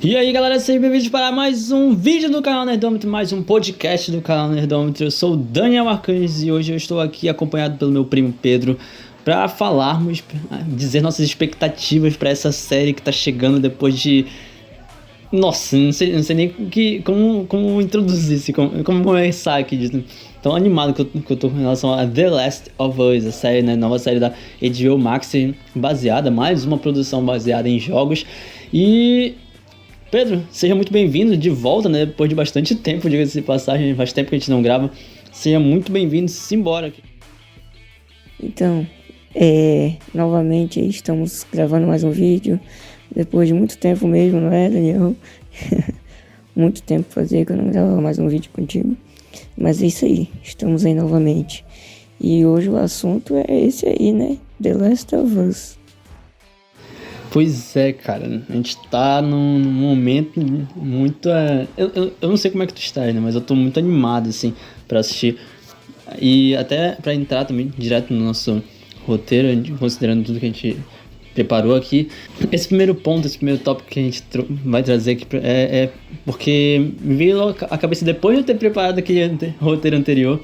E aí galera, sejam bem-vindos para mais um vídeo do canal Nerdômetro, mais um podcast do canal Nerdômetro. Eu sou o Daniel Marcandes e hoje eu estou aqui acompanhado pelo meu primo Pedro para falarmos, dizer nossas expectativas para essa série que está chegando depois de... Nossa, não sei nem como introduzir isso, como começar aqui de tão animado que eu tô com relação a The Last of Us, a série, né, nova série da HBO Max, mais uma produção baseada em jogos. E... Pedro, seja muito bem-vindo de volta, né? Depois de bastante tempo, diga-se de passagem, faz tempo que a gente não grava. Seja muito bem-vindo, simbora. Então, novamente estamos gravando mais um vídeo, depois de muito tempo mesmo, não é, Daniel? Muito tempo fazia que eu não gravava mais um vídeo contigo. Mas é isso aí, estamos aí novamente. E hoje o assunto é esse aí, né? The Last of Us. Pois é, cara, a gente tá num momento muito... Eu não sei como é que tu está, né? Mas eu tô muito animado, assim, pra assistir. E até pra entrar também direto no nosso roteiro, considerando tudo que a gente preparou aqui. Esse primeiro tópico que a gente vai trazer aqui é porque me veio a cabeça depois de eu ter preparado aquele roteiro anterior.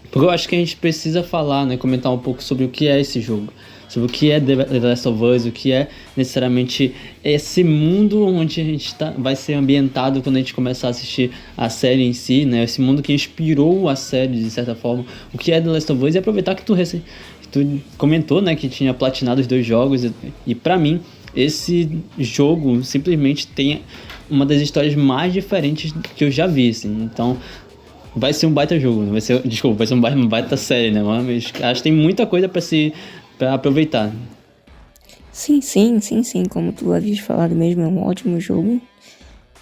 Porque eu acho que a gente precisa falar, né? Comentar um pouco sobre o que é esse jogo. Sobre o que é The Last of Us, o que é necessariamente esse mundo onde a gente vai ser ambientado quando a gente começar a assistir a série em si, né? Esse mundo que inspirou a série, de certa forma. O que é The Last of Us, e aproveitar que tu comentou, né, que tinha platinado os 2 jogos. E pra mim, esse jogo simplesmente tem uma das histórias mais diferentes que eu já vi, assim. Então... vai ser um baita jogo, vai ser uma baita série, né? Mas acho que tem muita coisa pra aproveitar. Sim, como tu havias falado mesmo, é um ótimo jogo.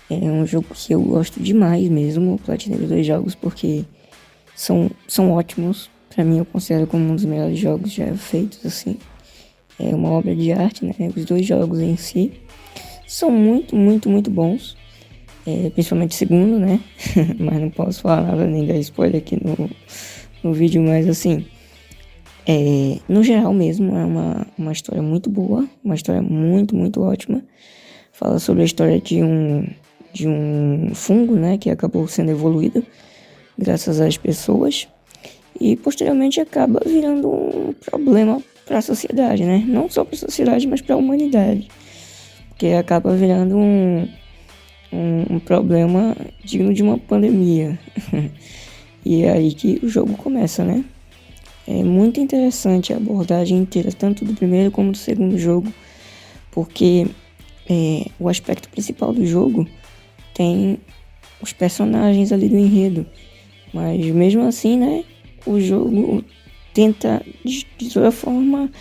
É um jogo que eu gosto demais mesmo, eu platinei os 2 jogos porque são ótimos. Pra mim eu considero como um dos melhores jogos já feitos, assim. É uma obra de arte, né? Os 2 jogos em si são muito bons. Principalmente o segundo, né? Mas não posso falar nada, nem dar spoiler aqui no vídeo, mas assim... no geral mesmo, é uma história muito boa, uma história muito ótima. Fala sobre a história de um fungo, né, que acabou sendo evoluído graças às pessoas e posteriormente acaba virando um problema para a sociedade, né? Não só para a sociedade, mas para a humanidade, porque acaba virando um problema digno de uma pandemia. E é aí que o jogo começa, né? É muito interessante a abordagem inteira, tanto do primeiro como do segundo jogo, porque o aspecto principal do jogo tem os personagens ali do enredo, mas mesmo assim, né, o jogo tenta de toda forma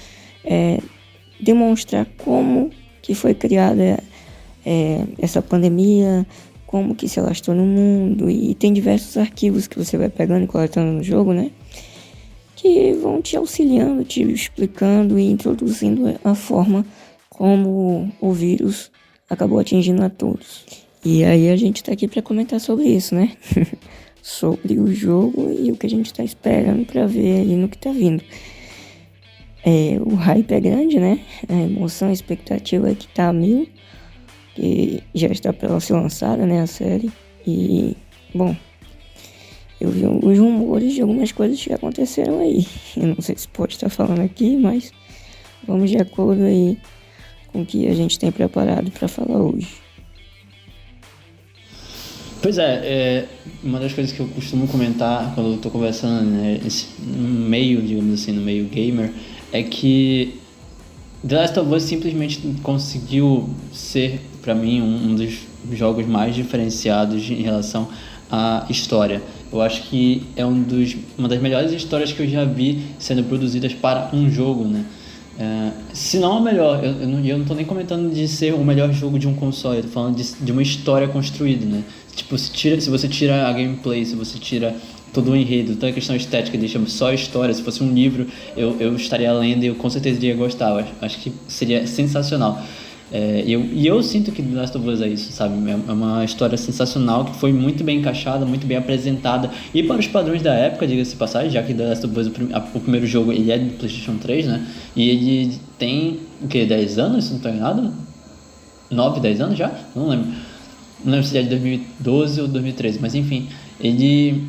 demonstrar como que foi criada essa pandemia, como que se alastrou no mundo, e tem diversos arquivos que você vai pegando e coletando no jogo, né, que vão te auxiliando, te explicando e introduzindo a forma como o vírus acabou atingindo a todos. E aí a gente tá aqui para comentar sobre isso, né? Sobre o jogo e o que a gente tá esperando para ver aí no que tá vindo. O hype é grande, né? A emoção, a expectativa é que tá a 1000, que já está para ser lançada, né, a série. E, bom... eu vi alguns rumores de algumas coisas que aconteceram aí. Eu não sei se pode estar falando aqui, mas vamos de acordo aí com o que a gente tem preparado para falar hoje. Pois uma das coisas que eu costumo comentar quando eu tô conversando, né, no meio, digamos assim, no meio gamer, é que The Last of Us simplesmente conseguiu ser, pra mim, um dos jogos mais diferenciados em relação à história. Eu acho que é uma das melhores histórias que eu já vi sendo produzidas para um jogo, né? Se não a melhor, eu não tô nem comentando de ser o melhor jogo de um console, eu tô falando de uma história construída, né? Tipo, se você tira a gameplay, se você tira todo o enredo, toda a questão estética, deixa só a história, se fosse um livro, eu estaria lendo e eu com certeza iria gostar, acho que seria sensacional. Eu sinto que The Last of Us é isso, sabe? É uma história sensacional que foi muito bem encaixada, muito bem apresentada. E para os padrões da época, diga-se de passagem, já que The Last of Us, o primeiro jogo, ele é do PlayStation 3, né? E ele tem, o quê? 10 anos, se não estou enganado? 9, 10 anos já? Não lembro. Não lembro se é de 2012 ou 2013, mas enfim, ele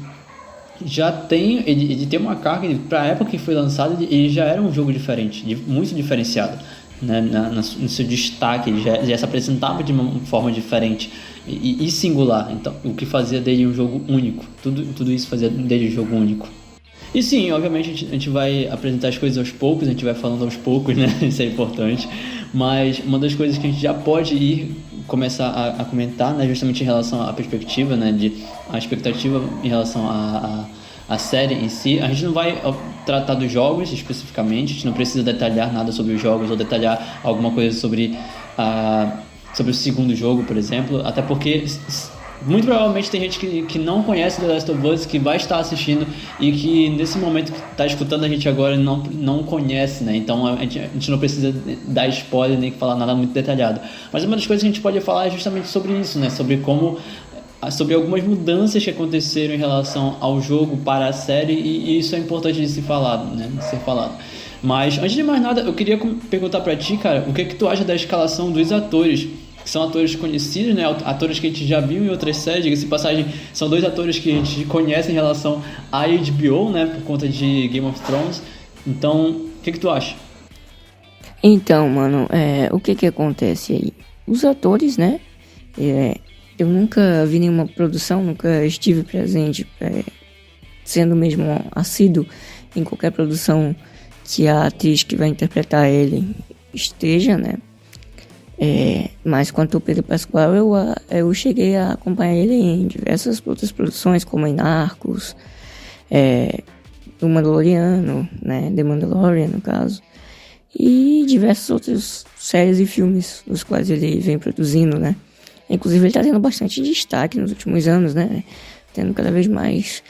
já tem, ele tem uma carga, para a época que foi lançado, ele já era um jogo diferente, muito diferenciado, né? No seu destaque, ele já se apresentava de uma forma diferente e singular, então, o que fazia dele um jogo único, tudo isso fazia dele um jogo único. E sim, obviamente a gente vai apresentar as coisas aos poucos, a gente vai falando aos poucos, né? Isso é importante. Mas uma das coisas que a gente já pode começar a comentar, né? Justamente em relação à perspectiva, né? A expectativa em relação à série em si. A gente não vai tratar dos jogos especificamente, a gente não precisa detalhar nada sobre os jogos ou detalhar alguma coisa sobre o segundo jogo, por exemplo. Até porque muito provavelmente tem gente que não conhece The Last of Us, que vai estar assistindo e que nesse momento que está escutando a gente agora não conhece, né? Então a gente não precisa dar spoiler nem falar nada muito detalhado. Mas uma das coisas que a gente pode falar é justamente sobre isso, né? Sobre algumas mudanças que aconteceram em relação ao jogo para a série, e isso é importante de se falar, né? De ser falado. Mas antes de mais nada, eu queria perguntar pra ti, cara, o que tu acha da escalação dos atores? Que são atores conhecidos, né? Atores que a gente já viu em outras séries. Diga-se de passagem, são 2 atores que a gente conhece em relação à HBO, né? Por conta de Game of Thrones. Então, o que tu acha? Então, mano, o que acontece aí? Os atores, né? Eu nunca vi nenhuma produção, nunca estive presente, sendo mesmo assíduo em qualquer produção que a atriz que vai interpretar ele esteja, né? Mas quanto ao Pedro Pascal, eu cheguei a acompanhar ele em diversas outras produções, como em Narcos, o Mandaloriano, né, The Mandalorian no caso, e diversas outras séries e filmes dos quais ele vem produzindo, né. Inclusive ele está tendo bastante destaque nos últimos anos, né, tendo cada vez mais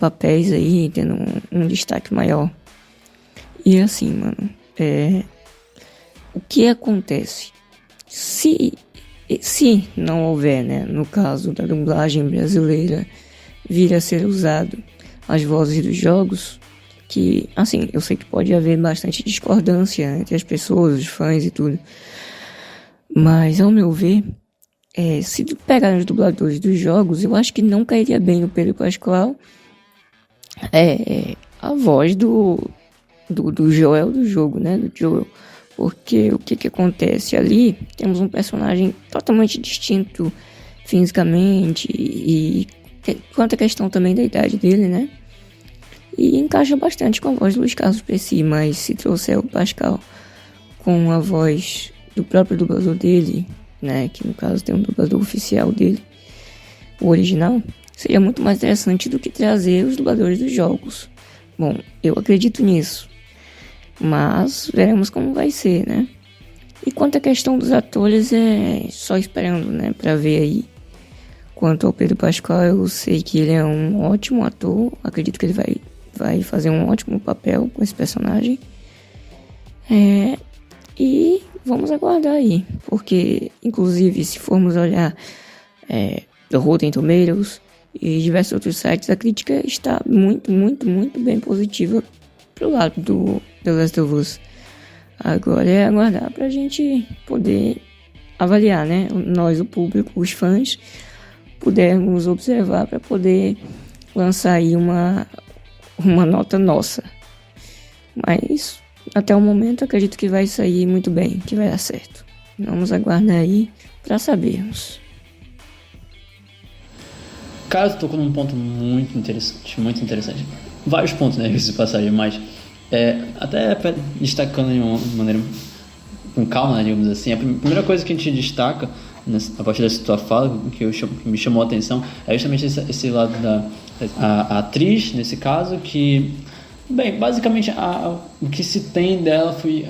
papéis aí, tendo um destaque maior. E assim, mano, o que acontece? Se não houver, né, no caso da dublagem brasileira, vir a ser usado as vozes dos jogos, que, assim, eu sei que pode haver bastante discordância entre as pessoas, os fãs e tudo, mas, ao meu ver, se pegar os dubladores dos jogos, eu acho que não cairia bem o Pedro Pascal, a voz do Joel do jogo, né, do Joel. Porque o que acontece ali, temos um personagem totalmente distinto fisicamente e quanto à questão também da idade dele, né? E encaixa bastante com a voz do Luiz Carlos Pressi, mas se trouxer o Pascal com a voz do próprio dublador dele, né? Que no caso tem um dublador oficial dele, o original, seria muito mais interessante do que trazer os dubladores dos jogos. Bom, eu acredito nisso. Mas veremos como vai ser, né? E quanto à questão dos atores, só esperando, né? Pra ver aí. Quanto ao Pedro Pascal, eu sei que ele é um ótimo ator. Acredito que ele vai fazer um ótimo papel com esse personagem. E vamos aguardar aí. Porque, inclusive, se formos olhar do Rotten Tomatoes e diversos outros sites, a crítica está muito, muito, muito bem positiva pro lado do The Last of Us. Agora é aguardar pra gente poder avaliar, né? Nós, o público, os fãs, pudermos observar para poder lançar aí uma nota nossa. Mas até o momento acredito que vai sair muito bem, que vai dar certo. Vamos aguardar aí para sabermos. Cara, tu tocou num ponto muito interessante, muito interessante. Vários pontos, né, de passagem, mas até destacando de uma maneira com calma, né, digamos assim, a primeira coisa que a gente destaca a partir dessa tua fala, que me chamou a atenção, é justamente esse lado a atriz, nesse caso, que, bem, basicamente o que se tem dela foi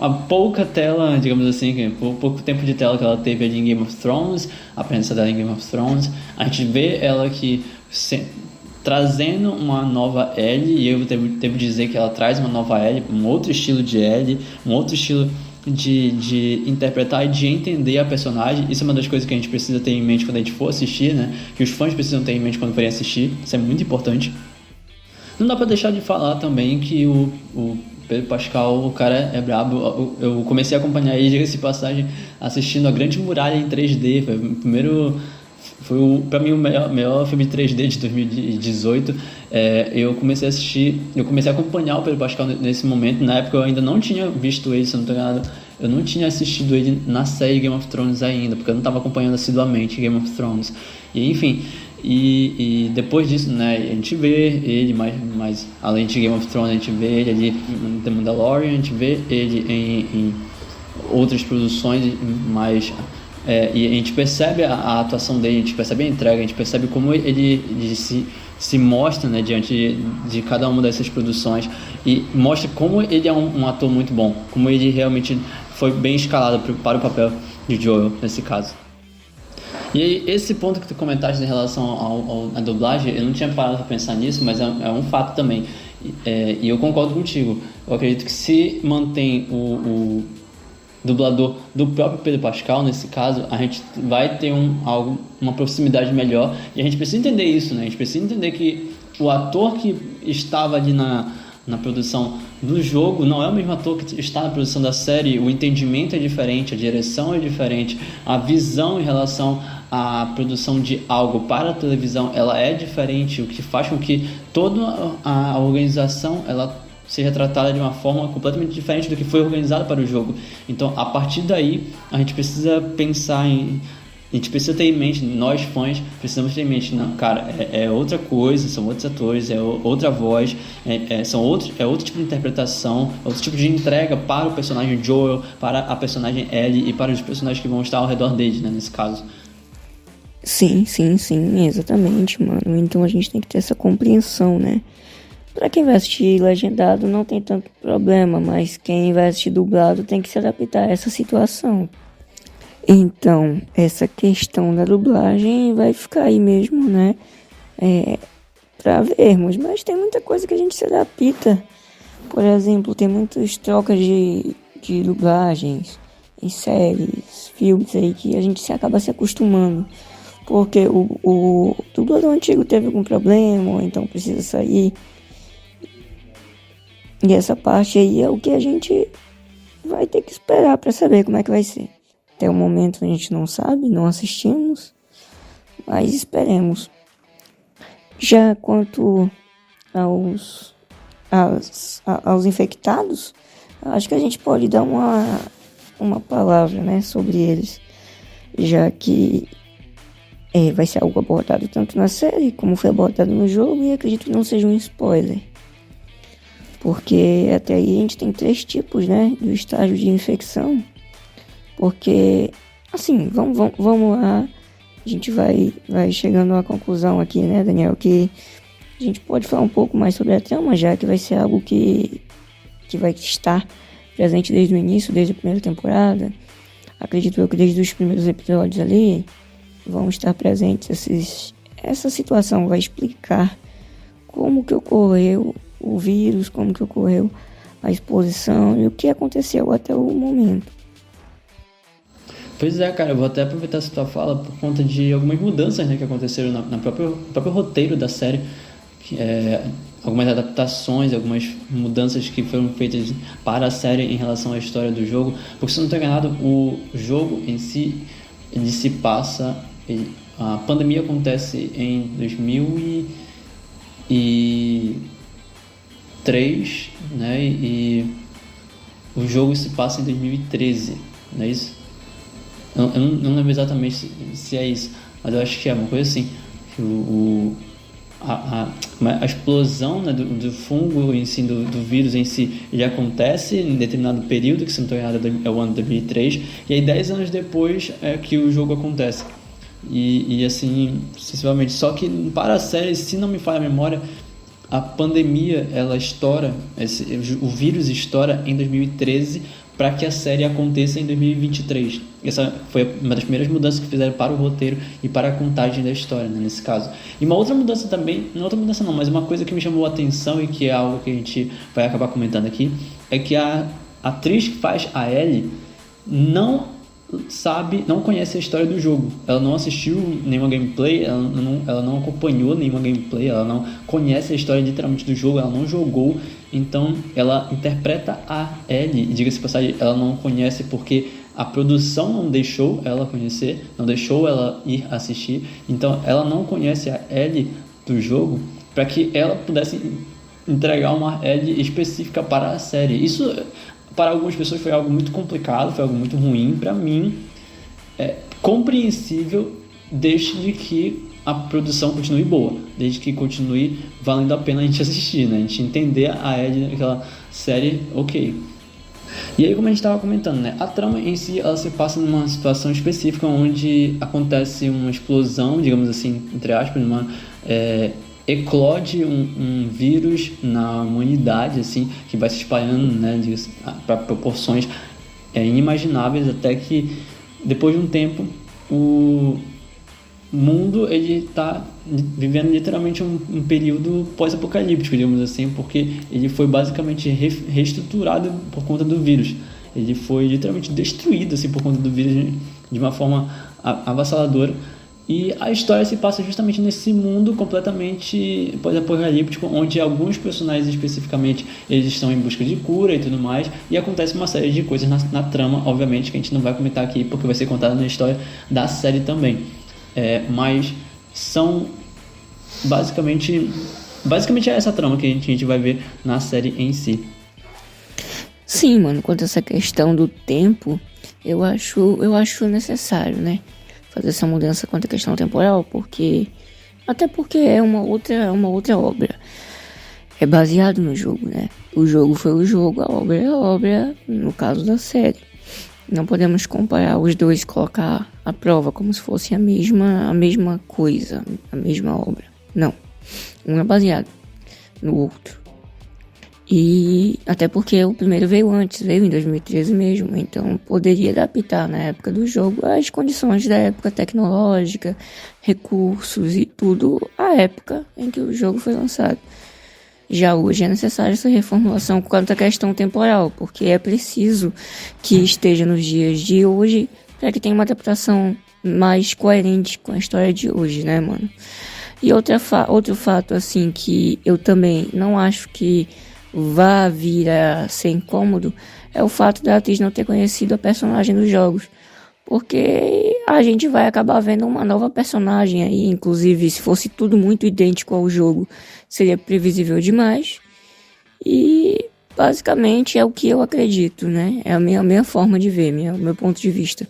a pouca tela, digamos assim, o pouco tempo de tela que ela teve ali em Game of Thrones, a presença dela em Game of Thrones, a gente vê ela que trazendo uma nova Ellie, e eu devo dizer que ela traz uma nova Ellie, um outro estilo de Ellie, um outro estilo de interpretar e de entender a personagem. Isso é uma das coisas que a gente precisa ter em mente quando a gente for assistir, né? Que os fãs precisam ter em mente quando forem assistir. Isso é muito importante. Não dá pra deixar de falar também que o Pedro Pascal, o cara é brabo. Eu comecei a acompanhar ele, diga-se de passagem, assistindo A Grande Muralha em 3D. Foi o primeiro... Pra mim, o melhor filme de 3D de 2018. Eu comecei a assistir, eu comecei a acompanhar o Pedro Pascal nesse momento. Na época eu ainda não tinha visto ele, se eu não tô enganado. Eu não tinha assistido ele na série Game of Thrones ainda, porque eu não estava acompanhando assiduamente Game of Thrones. E enfim, e depois disso, né, a gente vê ele, mais além de Game of Thrones, a gente vê ele ali em The Mandalorian, a gente vê ele em outras produções, mais... e a gente percebe a atuação dele, a gente percebe a entrega, a gente percebe como ele se mostra, né, diante de cada uma dessas produções, e mostra como ele é um ator muito bom, como ele realmente foi bem escalado para o papel de Joel nesse caso. E aí, esse ponto que tu comentaste em relação à dublagem, eu não tinha parado para pensar nisso, mas é um fato também, e eu concordo contigo. Eu acredito que se mantém o dublador do próprio Pedro Pascal, nesse caso, a gente vai ter uma proximidade melhor, e a gente precisa entender isso, né? A gente precisa entender que o ator que estava ali na produção do jogo não é o mesmo ator que está na produção da série. O entendimento é diferente, a direção é diferente, a visão em relação à produção de algo para a televisão, ela é diferente, o que faz com que toda a organização, ela seja tratada de uma forma completamente diferente do que foi organizado para o jogo. Então, a partir daí, a gente precisa pensar a gente precisa ter em mente, nós fãs, precisamos ter em mente, não, cara, é outra coisa, são outros atores, é outra voz, é outro tipo de interpretação, é outro tipo de entrega para o personagem Joel, para a personagem Ellie e para os personagens que vão estar ao redor dele, né, nesse caso. Sim, exatamente, mano. Então a gente tem que ter essa compreensão, né? Pra quem vai assistir legendado não tem tanto problema, mas quem vai assistir dublado tem que se adaptar a essa situação. Então, essa questão da dublagem vai ficar aí mesmo, né? Pra vermos, mas tem muita coisa que a gente se adapta. Por exemplo, tem muitas trocas de dublagens em séries, filmes aí que a gente acaba se acostumando. Porque o dublador antigo teve algum problema, ou então precisa sair. E essa parte aí é o que a gente vai ter que esperar para saber como é que vai ser. Até o momento a gente não sabe, não assistimos, mas esperemos. Já quanto aos infectados, acho que a gente pode dar uma palavra, né, sobre eles, já que vai ser algo abordado tanto na série como foi abordado no jogo, e acredito que não seja um spoiler. Porque até aí a gente tem 3 tipos, né, do estágio de infecção. Porque, assim, vamos lá, a gente vai chegando a uma conclusão aqui, né, Daniel, que a gente pode falar um pouco mais sobre a trama, já que vai ser algo que vai estar presente desde o início, desde a primeira temporada. Acredito eu que desde os primeiros episódios ali vão estar presentes essa situação, vai explicar como que ocorreu o vírus, como que ocorreu a exposição e o que aconteceu até o momento. Pois é, cara, eu vou até aproveitar essa tua fala por conta de algumas mudanças, né, que aconteceram no próprio roteiro da série, algumas adaptações, algumas mudanças que foram feitas para a série em relação à história do jogo, porque se eu não estou enganado, o jogo em si, ele se passa, a pandemia acontece em 2003, né, e o jogo se passa em 2013, não é isso? Eu não lembro exatamente se é isso, mas eu acho que é uma coisa assim, que a explosão, né, do fungo em si, do vírus em si, ele acontece em determinado período, que se não estou errado é o ano de 2003, e aí 10 anos depois é que o jogo acontece. E assim, sucessivamente. Só que para a série, se não me falha a memória, a pandemia, ela estoura, o vírus estoura em 2013 para que a série aconteça em 2023. Essa foi uma das primeiras mudanças que fizeram para o roteiro e para a contagem da história, né, nesse caso. E uma outra mudança também, não outra mudança não, mas uma coisa que me chamou a atenção e que é algo que a gente vai acabar comentando aqui, é que a atriz que faz a Ellie não não conhece a história do jogo. Ela não assistiu nenhuma gameplay, ela não acompanhou nenhuma gameplay, ela não conhece a história literalmente do jogo, ela não jogou. Então ela interpreta a Ellie, e diga-se de passagem, ela não conhece porque a produção não deixou ela conhecer, não deixou ela ir assistir. Então ela não conhece a Ellie do jogo para que ela pudesse entregar uma Ellie específica para a série. Isso para algumas pessoas foi algo muito complicado, foi algo muito ruim. Para mim é compreensível desde que a produção continue boa, desde que continue valendo a pena a gente assistir, né? A gente entender a Ellie naquela série, ok. E aí, como a gente estava comentando, né? A trama em si, ela se passa numa situação específica onde acontece uma explosão, digamos assim, entre aspas, eclode um vírus na humanidade, assim, que vai se espalhando, né, para proporções inimagináveis, até que depois de um tempo o mundo ele está vivendo literalmente um período pós-apocalíptico, digamos assim, porque ele foi basicamente reestruturado por conta do vírus. Ele foi literalmente destruído assim, por conta do vírus de uma forma avassaladora. E a história se passa justamente nesse mundo completamente pós-apocalíptico, onde alguns personagens especificamente eles estão em busca de cura e tudo mais, e acontece uma série de coisas na trama, obviamente, que a gente não vai comentar aqui porque vai ser contada na história da série também. Mas são basicamente é essa trama que a gente vai ver na série em si. Sim, mano, quanto a essa questão do tempo, eu acho necessário, né? Fazer essa mudança quanto à questão temporal, até porque é uma outra obra. É baseado no jogo, né? O jogo foi o jogo, a obra é a obra, no caso da série. Não podemos comparar os dois, colocar à prova como se fosse a mesma coisa, a mesma obra. Não. Um é baseado no outro. E até porque o primeiro veio em 2013 mesmo, então poderia adaptar na época do jogo as condições da época tecnológica, recursos e tudo à época em que o jogo foi lançado. Já hoje é necessária essa reformulação quanto à questão temporal, porque é preciso que esteja nos dias de hoje para que tenha uma adaptação mais coerente com a história de hoje, né, mano? E outro fato, assim, que eu também não acho que vá vir a ser incômodo é o fato da atriz não ter conhecido a personagem dos jogos. Porque a gente vai acabar vendo uma nova personagem aí, inclusive se fosse tudo muito idêntico ao jogo, seria previsível demais. E basicamente é o que eu acredito, né? É a minha forma de ver, o meu ponto de vista.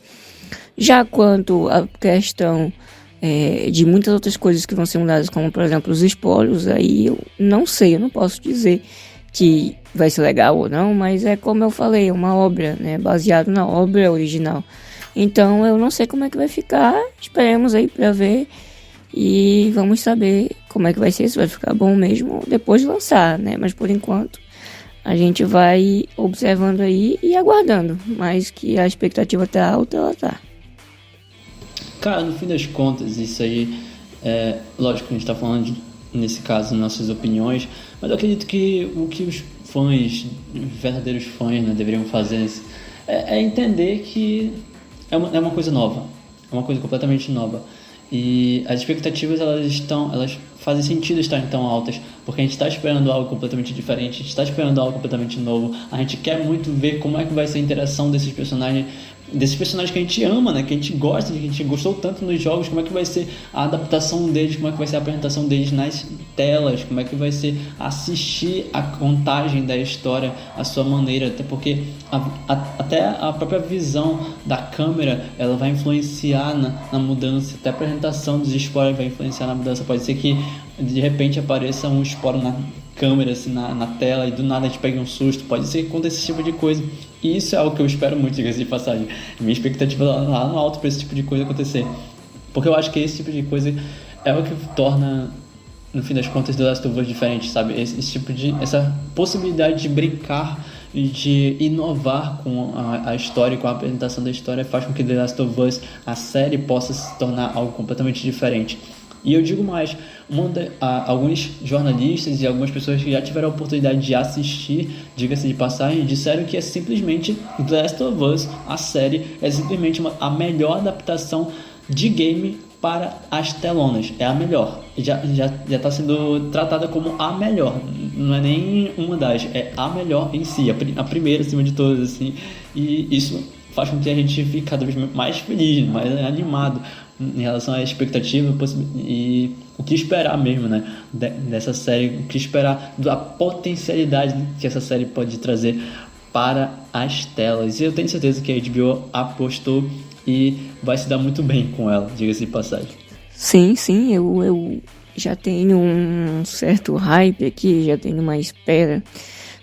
Já quanto à questão de muitas outras coisas que vão ser mudadas, como por exemplo os espólios, aí eu não sei, eu não posso dizer que vai ser legal ou não, mas é como eu falei, é uma obra, né? Baseado na obra original. Então eu não sei como é que vai ficar, esperemos aí pra ver e vamos saber como é que vai ser, se vai ficar bom mesmo depois de lançar, né? Mas por enquanto a gente vai observando aí e aguardando, mas que a expectativa tá alta, ela tá. Cara, no fim das contas, isso aí lógico que a gente tá falando nesse caso, nossas opiniões, mas eu acredito que o que os fãs, verdadeiros fãs, né, deveriam fazer é entender que é uma coisa nova, é uma coisa completamente nova. E as expectativas elas fazem sentido estarem tão altas, porque a gente está esperando algo completamente diferente, a gente está esperando algo completamente novo, a gente quer muito ver como é que vai ser a interação desses personagens que a gente ama, né? Que a gente gosta, que a gente gostou tanto nos jogos, como é que vai ser a adaptação deles, como é que vai ser a apresentação deles nas telas, como é que vai ser assistir a contagem da história à sua maneira, até porque até a própria visão da câmera ela vai influenciar na mudança, até a apresentação dos spoilers vai influenciar na mudança. Pode ser que de repente apareça um spoiler na câmera, assim, na tela, e do nada a gente pega um susto. Pode ser que aconteça esse tipo de coisa. E isso é algo que eu espero muito, diga-se de passagem. Minha expectativa lá no alto para esse tipo de coisa acontecer. Porque eu acho que esse tipo de coisa é o que torna, no fim das contas, The Last of Us diferente, sabe? Essa possibilidade de brincar e de inovar com a história, com a apresentação da história, faz com que The Last of Us, a série, possa se tornar algo completamente diferente. E eu digo mais, alguns jornalistas e algumas pessoas que já tiveram a oportunidade de assistir, diga-se de passagem, disseram que é simplesmente The Last of Us, a série, é simplesmente a melhor adaptação de game para as telonas. É a melhor. Já está sendo tratada como a melhor. Não é nem uma das, é a melhor em si, a primeira acima de todas, assim. E isso faz com que a gente fique cada vez mais feliz, mais animado em relação à expectativa e o que esperar mesmo, né, dessa série, o que esperar da potencialidade que essa série pode trazer para as telas. E eu tenho certeza que a HBO apostou e vai se dar muito bem com ela, diga-se de passagem. Sim, eu já tenho um certo hype aqui, já tenho uma espera.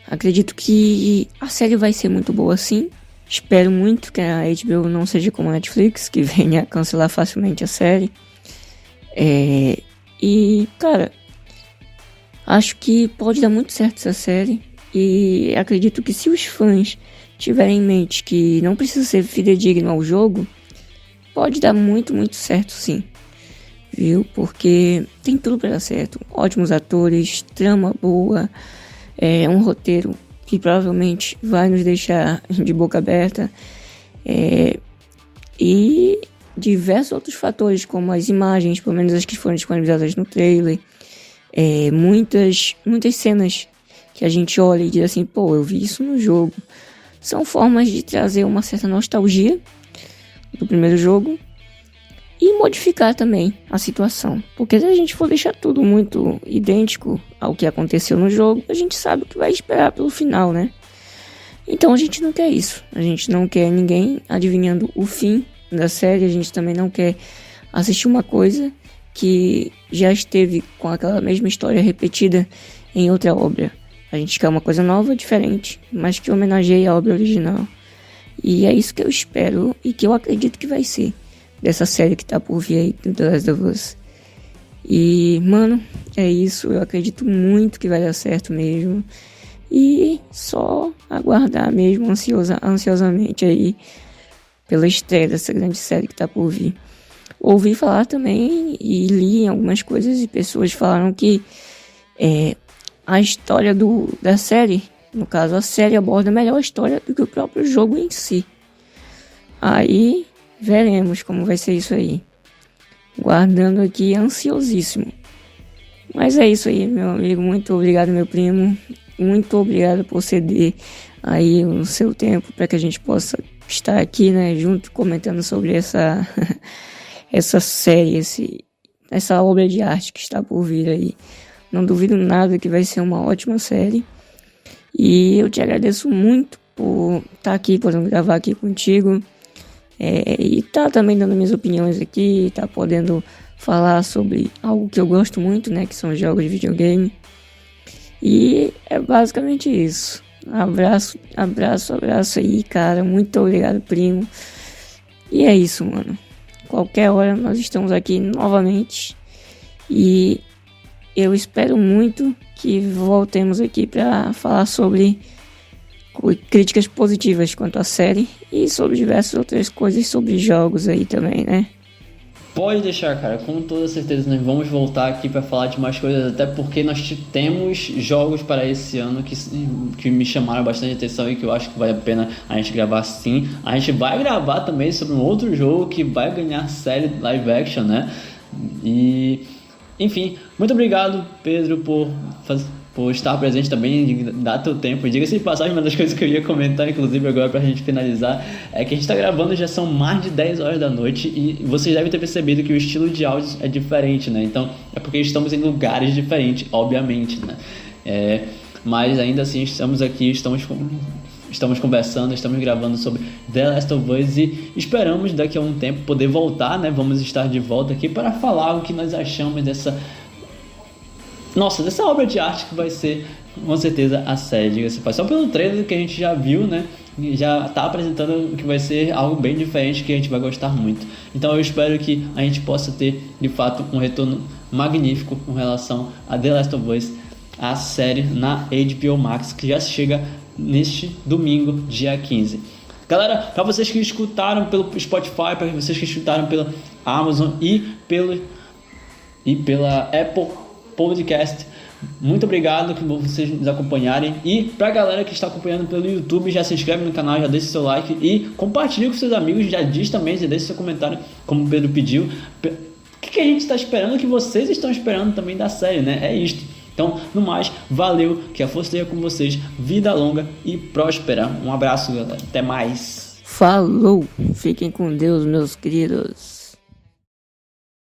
Acredito que a série vai ser muito boa, sim. Espero muito que a HBO não seja como a Netflix, que venha a cancelar facilmente a série. E, cara, acho que pode dar muito certo essa série. E acredito que se os fãs tiverem em mente que não precisa ser fidedigno ao jogo, pode dar muito, muito certo, sim. Viu? Porque tem tudo para dar certo. Ótimos atores, trama boa, um roteiro que provavelmente vai nos deixar de boca aberta, e diversos outros fatores, como as imagens, pelo menos as que foram disponibilizadas no trailer, muitas cenas que a gente olha e diz assim, pô, eu vi isso no jogo. São formas de trazer uma certa nostalgia do primeiro jogo e modificar também a situação. Porque se a gente for deixar tudo muito idêntico ao que aconteceu no jogo, a gente sabe o que vai esperar pelo final, né? Então a gente não quer isso. A gente não quer ninguém adivinhando o fim da série. A gente também não quer assistir uma coisa que já esteve com aquela mesma história repetida em outra obra. A gente quer uma coisa nova, diferente, mas que homenageie a obra original. E é isso que eu espero e que eu acredito que vai ser dessa série que tá por vir aí do The Last of Us. E, mano, é isso. Eu acredito muito que vai dar certo mesmo. E só aguardar mesmo ansiosamente aí pela estreia dessa grande série que tá por vir. Ouvi falar também e li algumas coisas e pessoas falaram que a história da série, no caso a série aborda melhor a história do que o próprio jogo em si. Aí veremos como vai ser isso aí. Guardando aqui ansiosíssimo. Mas é isso aí, meu amigo. Muito obrigado, meu primo. Muito obrigado por ceder aí o seu tempo para que a gente possa estar aqui, né, junto, comentando sobre essa série, essa obra de arte que está por vir aí. Não duvido nada que vai ser uma ótima série. E eu te agradeço muito por estar aqui, podendo gravar aqui contigo. E tá também dando minhas opiniões aqui, tá podendo falar sobre algo que eu gosto muito, né, que são jogos de videogame. E é basicamente isso. Abraço aí, cara. Muito obrigado, primo. E é isso, mano. Qualquer hora nós estamos aqui novamente. E eu espero muito que voltemos aqui para falar sobre críticas positivas quanto à série e sobre diversas outras coisas sobre jogos aí também, né? Pode deixar, cara, com toda certeza nós vamos voltar aqui para falar de mais coisas, até porque nós temos jogos para esse ano que me chamaram bastante atenção e que eu acho que vale a pena a gente gravar sim. A gente vai gravar também sobre um outro jogo que vai ganhar série live action, né? E, enfim, muito obrigado, Pedro, por estar presente também, de dar teu tempo. Diga-se de passagem, uma das coisas que eu ia comentar, inclusive agora pra gente finalizar, é que a gente tá gravando, já são mais de 10 horas da noite e vocês devem ter percebido que o estilo de áudio é diferente, né? Então, é porque estamos em lugares diferentes, obviamente, né? Mas ainda assim, estamos aqui, estamos conversando, estamos gravando sobre The Last of Us e esperamos daqui a um tempo poder voltar, né? Vamos estar de volta aqui para falar o que nós achamos dessa obra de arte que vai ser, com certeza, a série. Diga-se, só pelo trailer que a gente já viu, né? Já tá apresentando que vai ser algo bem diferente, que a gente vai gostar muito. Então eu espero que a gente possa ter, de fato, um retorno magnífico com relação a The Last of Us, a série na HBO Max, que já chega neste domingo, dia 15. Galera, para vocês que escutaram pelo Spotify, para vocês que escutaram pela Amazon e pelo e pela Apple Podcast. Muito obrigado por vocês nos acompanharem. E pra galera que está acompanhando pelo YouTube, já se inscreve no canal, já deixa seu like e compartilha com seus amigos. Já diz também, já deixa seu comentário, como o Pedro pediu. O que a gente está esperando, o que vocês estão esperando também da série, né? É isto. Então, no mais, valeu, que a força esteja com vocês, vida longa e próspera. Um abraço, galera. Até mais. Falou! Fiquem com Deus, meus queridos.